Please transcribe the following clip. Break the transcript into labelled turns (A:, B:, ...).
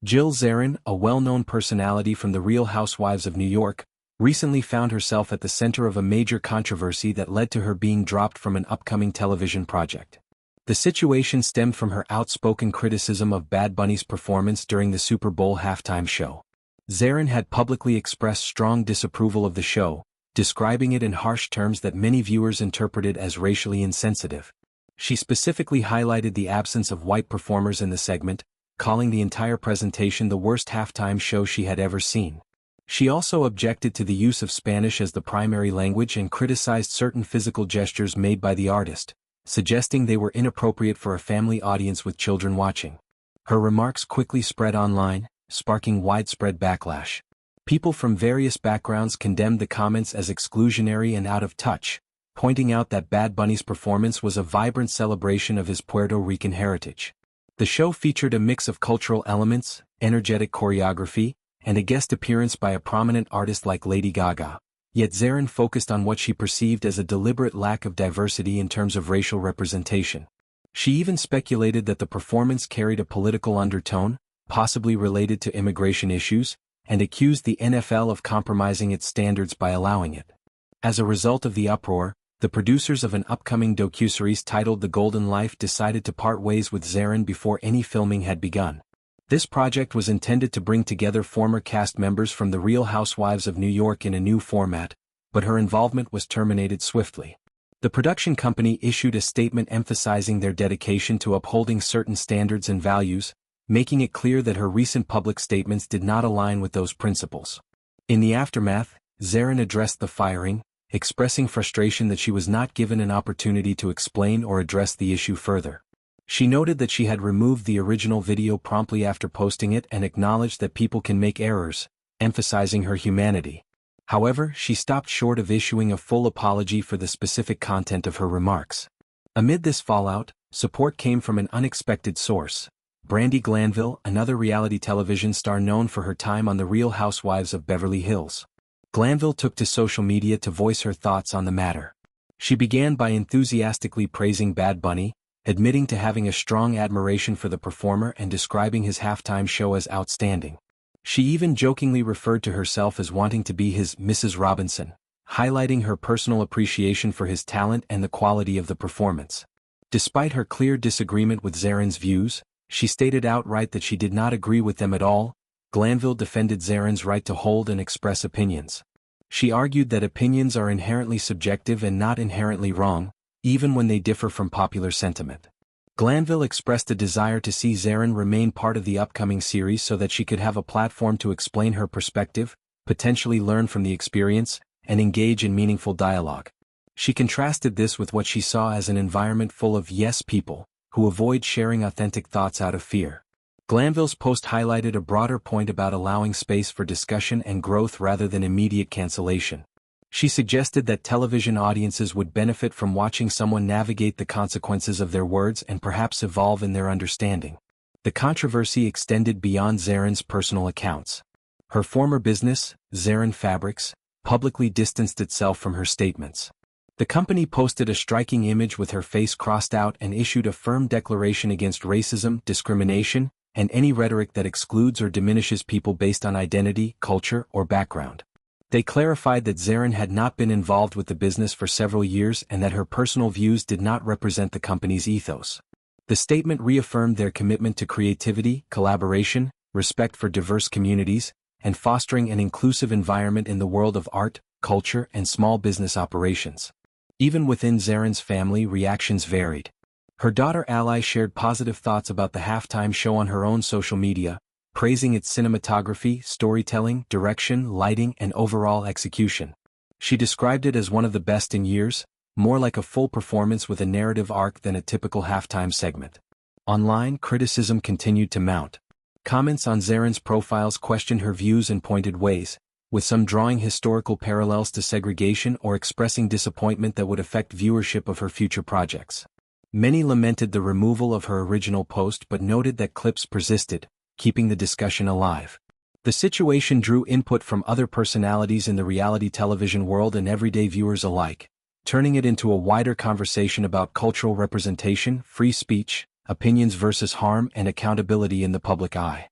A: Jill Zarin, a well-known personality from The Real Housewives of New York, recently found herself at the center of a major controversy that led to her being dropped from an upcoming television project. The situation stemmed from her outspoken criticism of Bad Bunny's performance during the Super Bowl halftime show. Zarin had publicly expressed strong disapproval of the show, describing it in harsh terms that many viewers interpreted as racially insensitive. She specifically highlighted the absence of white performers in the segment, calling the entire presentation the worst halftime show she had ever seen. She also objected to the use of Spanish as the primary language and criticized certain physical gestures made by the artist, suggesting they were inappropriate for a family audience with children watching. Her remarks quickly spread online, sparking widespread backlash. People from various backgrounds condemned the comments as exclusionary and out of touch, pointing out that Bad Bunny's performance was a vibrant celebration of his Puerto Rican heritage. The show featured a mix of cultural elements, energetic choreography, and a guest appearance by a prominent artist like Lady Gaga. Yet Zarin focused on what she perceived as a deliberate lack of diversity in terms of racial representation. She even speculated that the performance carried a political undertone, possibly related to immigration issues, and accused the NFL of compromising its standards by allowing it. As a result of the uproar, the producers of an upcoming docuseries titled The Golden Life decided to part ways with Zarin before any filming had begun. This project was intended to bring together former cast members from The Real Housewives of New York in a new format, but her involvement was terminated swiftly. The production company issued a statement emphasizing their dedication to upholding certain standards and values, making it clear that her recent public statements did not align with those principles. In the aftermath, Zarin addressed the firing, expressing frustration that she was not given an opportunity to explain or address the issue further. She noted that she had removed the original video promptly after posting it and acknowledged that people can make errors, emphasizing her humanity. However, she stopped short of issuing a full apology for the specific content of her remarks. Amid this fallout, support came from an unexpected source. Brandi Glanville, another reality television star known for her time on The Real Housewives of Beverly Hills. Glanville took to social media to voice her thoughts on the matter. She began by enthusiastically praising Bad Bunny, admitting to having a strong admiration for the performer and describing his halftime show as outstanding. She even jokingly referred to herself as wanting to be his Mrs. Robinson, highlighting her personal appreciation for his talent and the quality of the performance. Despite her clear disagreement with Zarin's views, she stated outright that she did not agree with them at all. Glanville defended Zarin's right to hold and express opinions. She argued that opinions are inherently subjective and not inherently wrong, even when they differ from popular sentiment. Glanville expressed a desire to see Zarin remain part of the upcoming series so that she could have a platform to explain her perspective, potentially learn from the experience, and engage in meaningful dialogue. She contrasted this with what she saw as an environment full of yes people, who avoid sharing authentic thoughts out of fear. Glanville's post highlighted a broader point about allowing space for discussion and growth rather than immediate cancellation. She suggested that television audiences would benefit from watching someone navigate the consequences of their words and perhaps evolve in their understanding. The controversy extended beyond Zarin's personal accounts. Her former business, Zarin Fabrics, publicly distanced itself from her statements. The company posted a striking image with her face crossed out and issued a firm declaration against racism, discrimination, and any rhetoric that excludes or diminishes people based on identity, culture, or background. They clarified that Zarin had not been involved with the business for several years and that her personal views did not represent the company's ethos. The statement reaffirmed their commitment to creativity, collaboration, respect for diverse communities, and fostering an inclusive environment in the world of art, culture, and small business operations. Even within Zarin's family, reactions varied. Her daughter Ally shared positive thoughts about the halftime show on her own social media, praising its cinematography, storytelling, direction, lighting, and overall execution. She described it as one of the best in years, more like a full performance with a narrative arc than a typical halftime segment. Online, criticism continued to mount. Comments on Zarin's profiles questioned her views in pointed ways, with some drawing historical parallels to segregation or expressing disappointment that would affect viewership of her future projects. Many lamented the removal of her original post but noted that clips persisted, keeping the discussion alive. The situation drew input from other personalities in the reality television world and everyday viewers alike, turning it into a wider conversation about cultural representation, free speech, opinions versus harm, and accountability in the public eye.